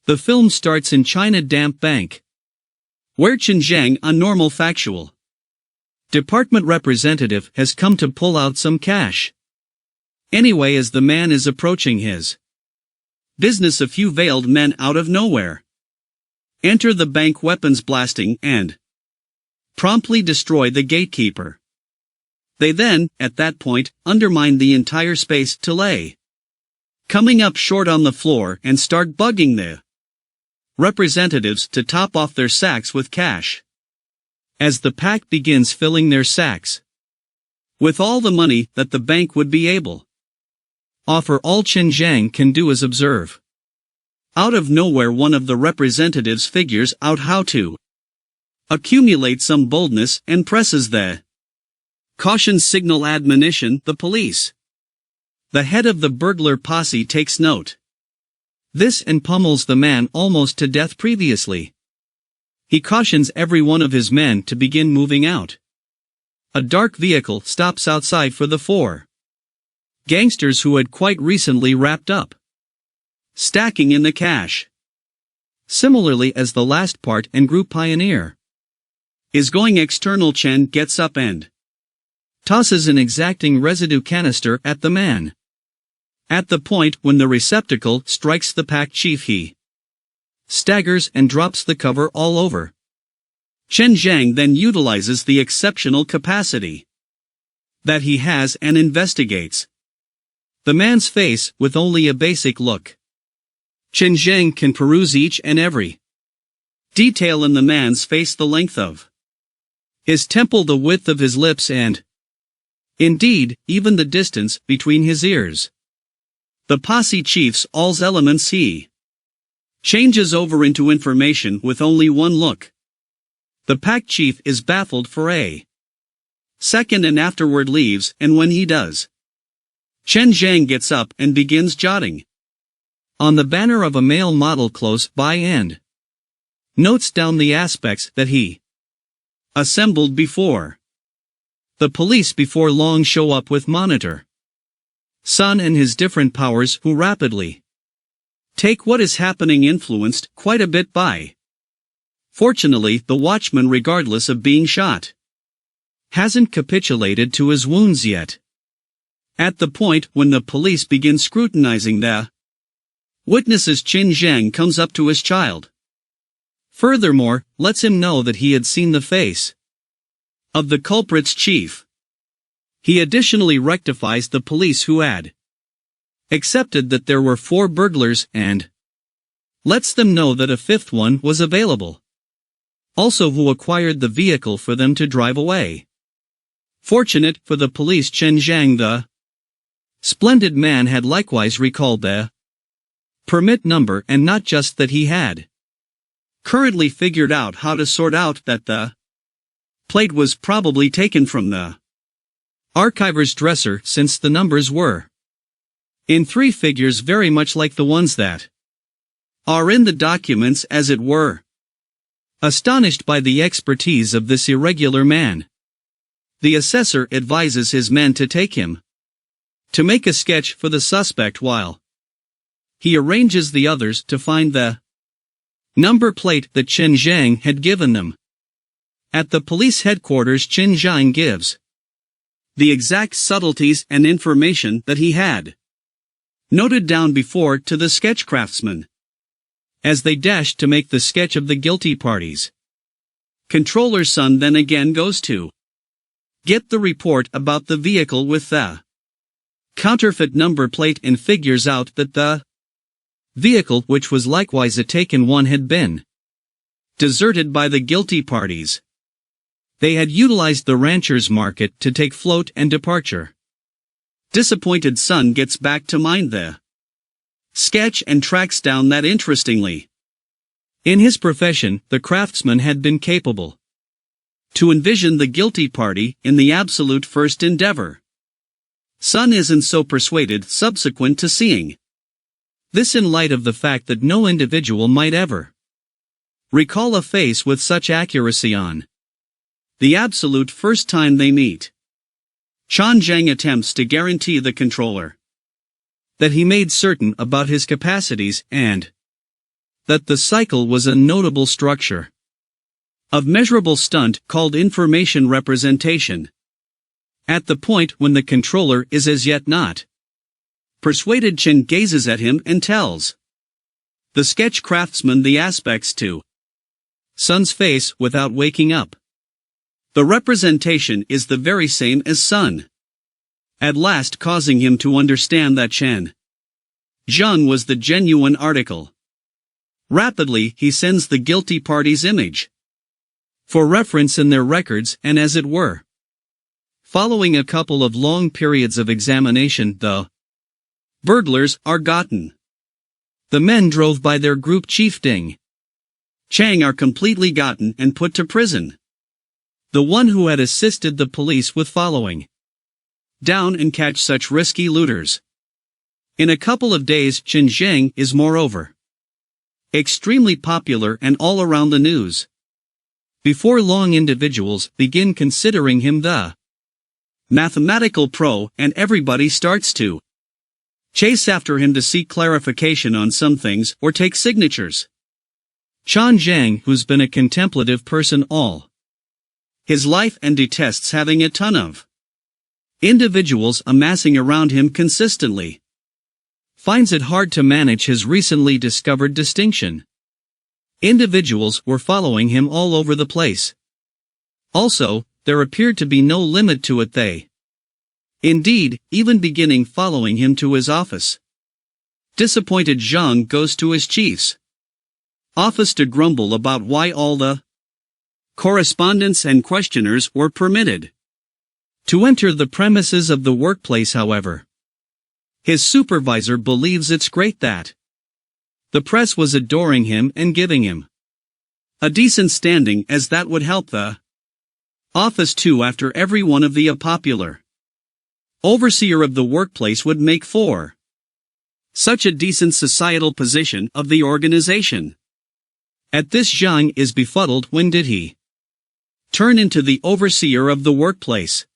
The film starts in China Damp Bank, where Chen Zhang, a normal factual department representative, has come to pull out some cash. Anyway, as the man is approaching his business, a few veiled men out of nowhere enter the bank, weapons blasting, and promptly destroy the gatekeeper. They then, at that point, undermine the entire space to lay coming up short on the floor and start bugging the representatives to top off their sacks with cash. As the pack begins filling their sacks with all the money that the bank would be able offer, all Chen Zhang can do is observe. Out of nowhere, one of the representatives figures out how to accumulate some boldness and presses the caution signal admonition. The police, the head of the burglar posse, takes note this and pummels the man almost to death. Previously, he cautions every one of his men to begin moving out. A dark vehicle stops outside for the four gangsters who had quite recently wrapped up stacking in the cash. Similarly, as the last part and group pioneer is going external, Chen gets up and tosses an exacting residue canister at the man. At the point when the receptacle strikes the pack chief, he staggers and drops the cover all over. Chen Zhang then utilizes the exceptional capacity that he has and investigates the man's face with only a basic look. Chen Zhang can peruse each and every detail in the man's face, the length of his temple, the width of his lips, and indeed, even the distance between his ears. The posse chief's all elements he changes over into information with only one look. The pack chief is baffled for a second and afterward leaves, and when he does, Chen Zhang gets up and begins jotting on the banner of a male model close by and notes down the aspects that he assembled before. The police before long show up with Monitor Sun and his different powers, who rapidly take what is happening, influenced quite a bit by. Fortunately, the watchman, regardless of being shot, hasn't capitulated to his wounds yet. At the point when the police begin scrutinizing the witnesses, Chen Zhang comes up to his child. Furthermore, lets him know that he had seen the face of the culprit's chief. He additionally rectifies the police who had accepted that there were 4 burglars and lets them know that a 5th one was available. Also, who acquired the vehicle for them to drive away. Fortunate for the police, Chen Zhang, the splendid man, had likewise recalled the permit number, and not just that, he had currently figured out how to sort out that the plate was probably taken from the archiver's dresser, since the numbers were in 3 figures, very much like the ones that are in the documents, as it were. Astonished by the expertise of this irregular man, the assessor advises his men to take him to make a sketch for the suspect, while he arranges the others to find the number plate that Chen Zhang had given them. At the police headquarters, Chen Zhang gives the exact subtleties and information that he had noted down before to the sketch craftsman. As they dash to make the sketch of the guilty parties, Controller Sun then again goes to get the report about the vehicle with the counterfeit number plate and figures out that the vehicle, which was likewise a taken one, had been deserted by the guilty parties. They had utilized the rancher's market to take float and departure. Disappointed Sun gets back to mind the sketch and tracks down that, interestingly, in his profession, the craftsman had been capable to envision the guilty party in the absolute first endeavor. Sun isn't so persuaded subsequent to seeing this, in light of the fact that no individual might ever recall a face with such accuracy on the absolute first time they meet. Chen Zhang attempts to guarantee the controller that he made certain about his capacities, and that the cycle was a notable structure of measurable stunt called information representation. At the point when the controller is as yet not persuaded, Chen gazes at him and tells the sketch craftsman the aspects to Sun's face without waking up. The representation is the very same as Sun, at last causing him to understand that Chen Zheng was the genuine article. Rapidly he sends the guilty party's image for reference in their records, and as it were, following a couple of long periods of examination, the burglars are gotten. The men drove by their group chief Ding Chang are completely gotten and put to prison. The one who had assisted the police with following down and catch such risky looters. In a couple of days Chen Zheng is moreover extremely popular and all around the news. Before long individuals begin considering him the mathematical pro, and everybody starts to chase after him to seek clarification on some things or take signatures. Chen Zheng, who's been a contemplative person all his life and detests having a ton of individuals amassing around him consistently, finds it hard to manage his recently discovered distinction. Individuals were following him all over the place. Also, there appeared to be no limit to it, they indeed even beginning following him to his office. Disappointed, Zhang goes to his chief's office to grumble about why all the correspondents and questioners were permitted to enter the premises of the workplace. However, his supervisor believes it's great that the press was adoring him and giving him a decent standing, as that would help the office too. After every one of the popular overseer of the workplace would make for such a decent societal position of the organization. At this, Zhang is befuddled. When did he turn into the overseer of the workplace?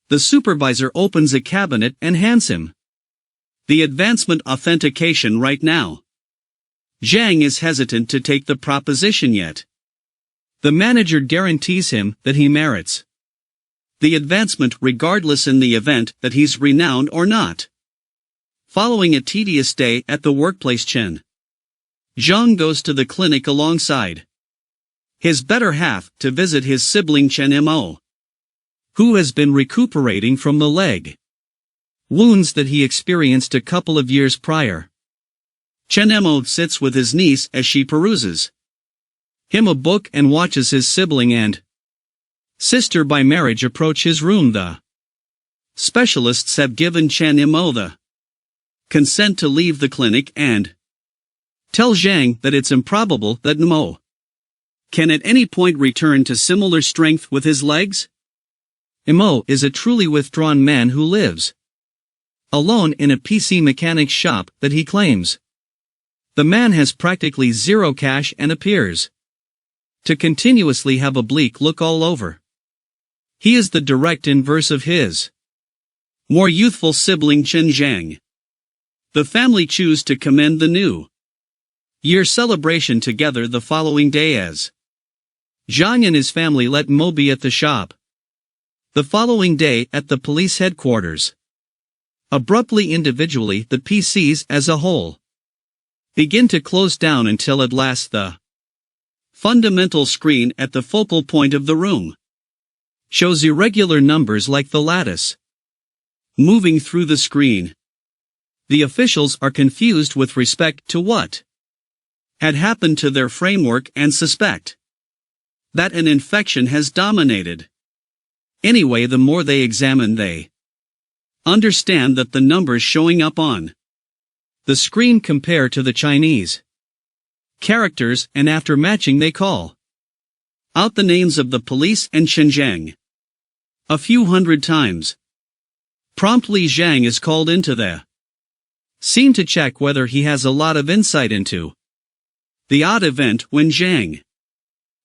The supervisor opens a cabinet and hands him the advancement authentication right now. Zhang is hesitant to take the proposition yet. The manager guarantees him that he merits the advancement regardless in the event that he's renowned or not. Following a tedious day at the workplace, Chen Zheng goes to the clinic alongside his better half to visit his sibling Chen Mo, who has been recuperating from the leg wounds that he experienced a couple of years prior. Chen Mo sits with his niece as she peruses him a book and watches his sibling and sister by marriage approach his room. The specialists have given Chen Mo the consent to leave the clinic and tell Zhang that it's improbable that Mo can at any point return to similar strength with his legs. Mo is a truly withdrawn man who lives alone in a PC mechanic's shop that he claims. The man has practically zero cash and appears to continuously have a bleak look all over. He is the direct inverse of his more youthful sibling Chen Zhang. The family choose to commend the new year celebration together the following day, as Zhang and his family let Mo be at the shop. The following day at the police headquarters. Abruptly, individually, the PCs as a whole begin to close down until at last the fundamental screen at the focal point of the room shows irregular numbers like the lattice moving through the screen. The officials are confused with respect to what had happened to their framework and suspect that an infection has dominated. Anyway, the more they examine, they understand that the numbers showing up on the screen compare to the Chinese characters, and after matching they call out the names of the police and Chen Zhang a few hundred times. Promptly, Zhang is called into the scene to check whether he has a lot of insight into the odd event. When Zhang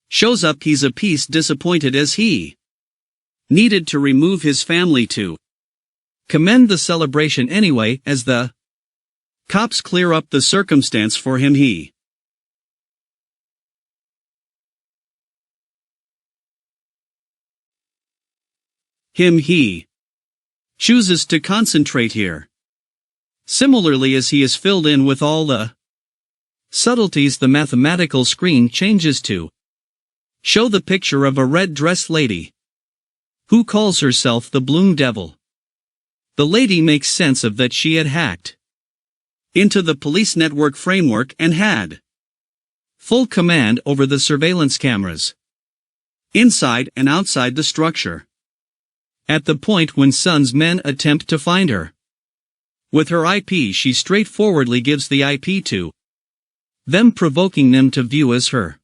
shows up, he's a piece disappointed, as he needed to remove his family to commend the celebration anyway. As the cops clear up the circumstance for him, he He chooses to concentrate here. Similarly, as he is filled in with all the subtleties, the mathematical screen changes to show the picture of a red-dressed lady who calls herself the Bloom Devil. The lady makes sense of that she had hacked into the police network framework and had full command over the surveillance cameras inside and outside the structure. At the point when Sun's men attempt to find her with her IP, she straightforwardly gives the IP to them, provoking them to view as her.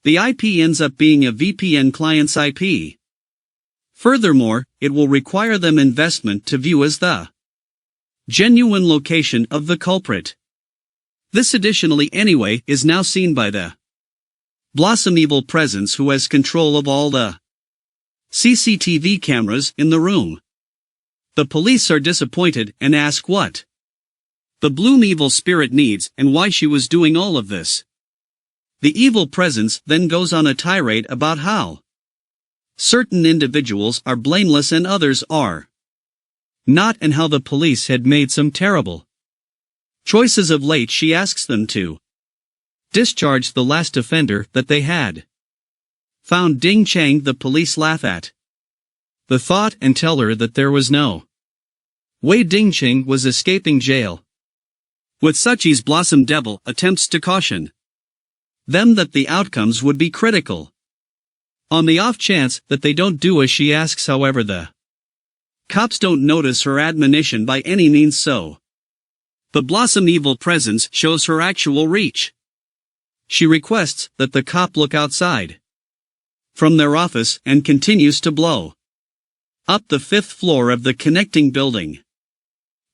The IP ends up being a VPN client's IP. Furthermore, it will require them investment to view as the genuine location of the culprit. This additionally anyway is now seen by the Blossom Evil Presence, who has control of all the CCTV cameras in the room. The police are disappointed and ask what the Bloom Evil Spirit needs and why she was doing all of this. The Evil Presence then goes on a tirade about how certain individuals are blameless and others are not, and how the police had made some terrible choices of late. She asks them to discharge the last offender that they had found. Ding Chang the police laugh at the thought and tell her that there was no way Ding Chang was escaping jail. With such ease, Blossom Devil attempts to caution them that the outcomes would be critical. On the off chance that they don't do as she asks, however, the cops don't notice her admonition by any means, so the Blossom Evil Presence shows her actual reach. She requests that the cop look outside from their office and continues to blow up the 5th floor of the connecting building.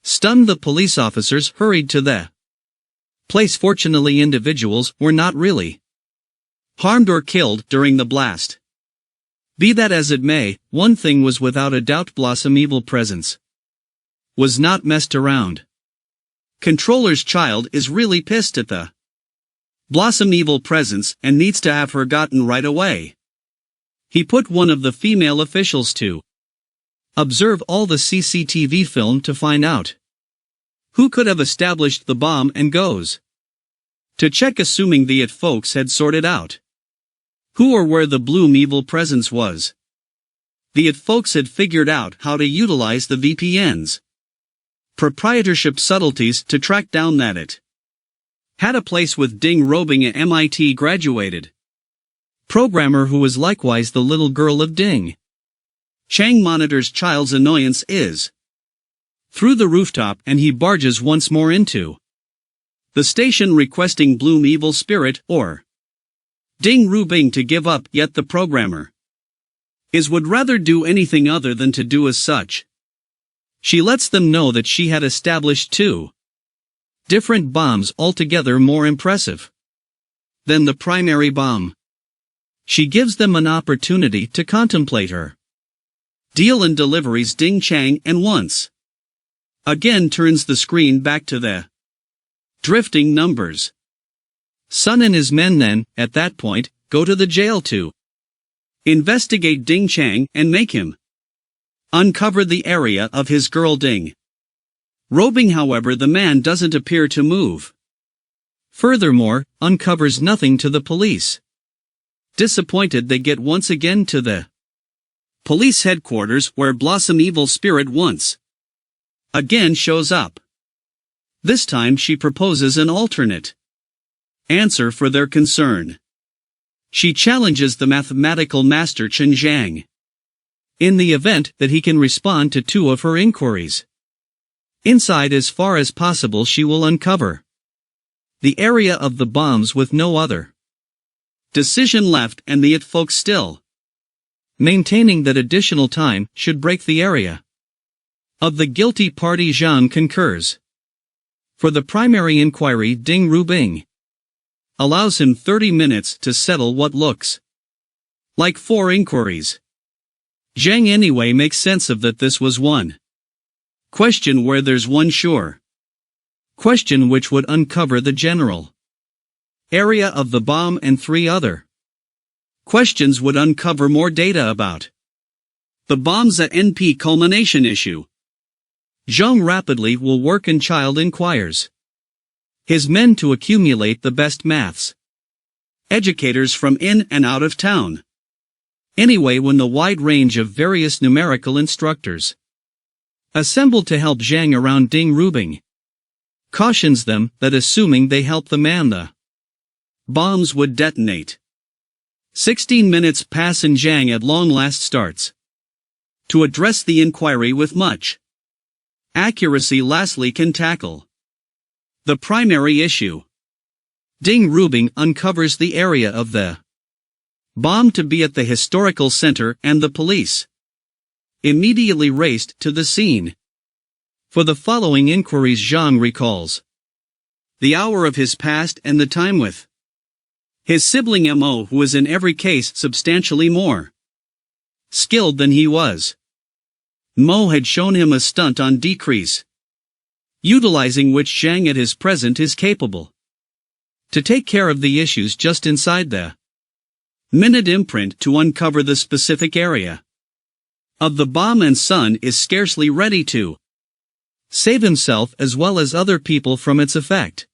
Stunned, the police officers hurried to the place. Fortunately, individuals were not really harmed or killed during the blast. Be that as it may, one thing was without a doubt: Blossom Evil Presence was not messed around. Controller's child is really pissed at the Blossom Evil Presence and needs to have her gotten right away. He put one of the female officials to observe all the CCTV film to find out who could have established the bomb, and goes to check, assuming the IT folks had sorted out who or where the Bloom Evil Presence was. The IT folks had figured out how to utilize the VPN's proprietorship subtleties to track down that IT had a place with Ding Robing, a MIT graduated programmer who was likewise the little girl of Ding Chang. Monitor's child's annoyance is through the rooftop, and he barges once more into the station, requesting Bloom Evil Spirit or Ding Rubing to give up, yet the programmer would rather do anything other than to do as such. She lets them know that she had established 2 different bombs altogether more impressive than the primary bomb. She gives them an opportunity to contemplate her deal and deliveries Ding Chang, and once again turns the screen back to the drifting numbers. Sun and his men then, at that point, go to the jail to investigate Ding Chang and make him uncover the area of his girl Ding Robing. However, the man doesn't appear to move. Furthermore, uncovers nothing to the police. Disappointed, they get once again to the police headquarters, where Blossom Evil Spirit once again shows up. This time she proposes an alternate answer for their concern. She challenges the mathematical master Chen Zhang in the event that he can respond to 2 of her inquiries. Inside, as far as possible, she will uncover the area of the bombs with no other decision left, and the IT folks still maintaining that additional time should break the area of the guilty party. Zhang concurs. For the primary inquiry, Ding Rubing allows him 30 minutes to settle what looks like 4 inquiries. Zhang anyway makes sense of that this was one question where there's one sure question which would uncover the general area of the bomb, and 3 other questions would uncover more data about The bombs at NP culmination issue. Zhang rapidly will work and child inquires his men to accumulate the best maths educators from in and out of town. Anyway, when the wide range of various numerical instructors assembled to help Zhang around, Ding Rubing cautions them that assuming they help the man, the bombs would detonate. 16 minutes pass and Zhang at long last starts to address the inquiry with much accuracy. Lastly, can tackle the primary issue. Ding Rubing uncovers the area of the bomb to be at the historical center, and the police immediately raced to the scene. For the following inquiries, Zhang recalls the hour of his past and the time with his sibling Mo, who was in every case substantially more skilled than he was. Mo had shown him a stunt on decrease, utilizing which Zhang at his present is capable to take care of the issues just inside the minute imprint to uncover the specific area of the bomb, and Sun is scarcely ready to save himself as well as other people from its effect.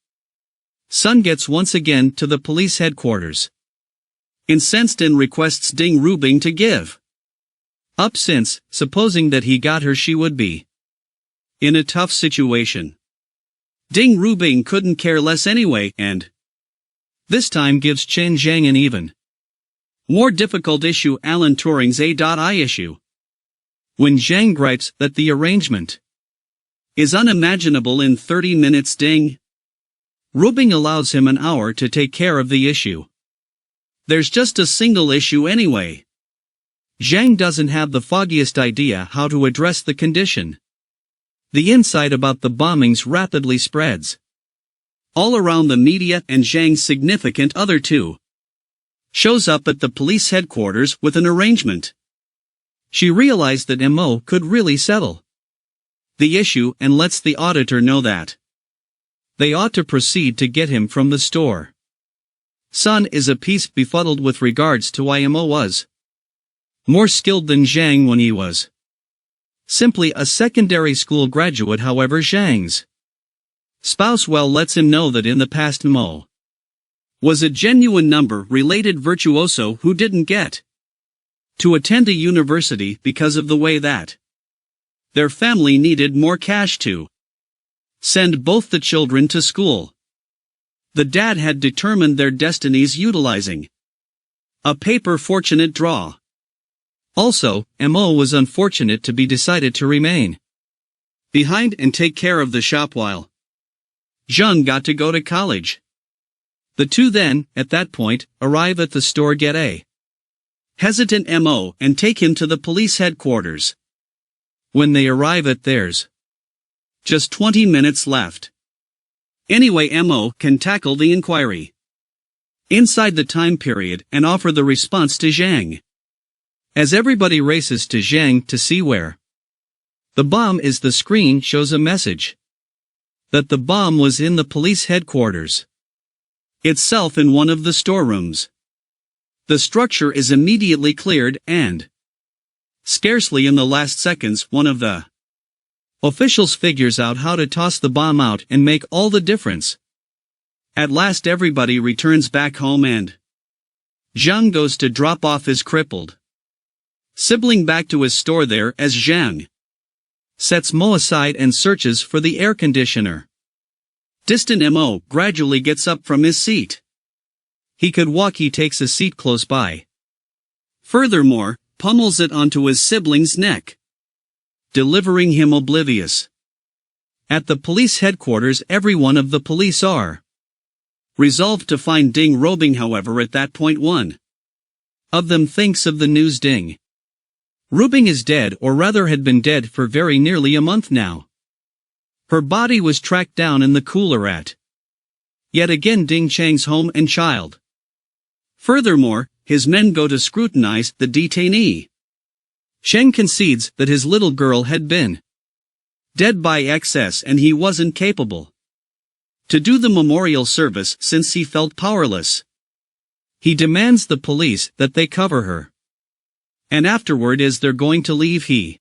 Sun gets once again to the police headquarters, incensed, and requests Ding Rubing to give up, since, supposing that he got her, she would be in a tough situation. Ding Rubing couldn't care less anyway, and this time gives Chen Zhang an even more difficult issue, Alan Turing's A.I issue. When Zhang gripes that the arrangement is unimaginable in 30 minutes, Ding Rubing allows him an hour to take care of the issue. There's just a single issue anyway. Zhang doesn't have the foggiest idea how to address the condition. The insight about the bombings rapidly spreads all around the media, and Zhang's significant other too shows up at the police headquarters with an arrangement. She realized that Mo could really settle the issue and lets the auditor know that they ought to proceed to get him from the store. Sun is a piece befuddled with regards to why Mo was more skilled than Zhang when he was simply a secondary school graduate. However, Zhang's spouse lets him know that in the past Mo was a genuine number-related virtuoso who didn't get to attend a university because of the way that their family needed more cash to send both the children to school. The dad had determined their destinies utilizing a paper fortunate draw. Also, Mo was unfortunate to be decided to remain behind and take care of the shop while Zhang got to go to college. The two then, at that point, arrive at the store, get a hesitant Mo, and take him to the police headquarters. When they arrive at theirs, just 20 minutes left. Anyway, Mo can tackle the inquiry inside the time period and offer the response to Zhang. As everybody races to Zhang to see where the bomb is, the screen shows a message that the bomb was in the police headquarters itself, in one of the storerooms. The structure is immediately cleared, and scarcely in the last seconds, one of the officials figures out how to toss the bomb out and make all the difference. At last everybody returns back home, and Zhang goes to drop off his crippled sibling back to his store there, as Zhang sets Mo aside and searches for the air conditioner. Distant Mo gradually gets up from his seat. He could walk, he takes a seat close by. Furthermore, pummels it onto his sibling's neck, delivering him oblivious. At the police headquarters, every one of the police are resolved to find Ding Rubing. However, at that point one of them thinks of the news. Ding Rubing is dead, or rather had been dead for very nearly a month now. Her body was tracked down in the cooler at yet again Ding Chang's home and child. Furthermore, his men go to scrutinize the detainee. Cheng concedes that his little girl had been dead by excess and he wasn't capable to do the memorial service since he felt powerless. He demands the police that they cover her And afterward is they're going to leave he.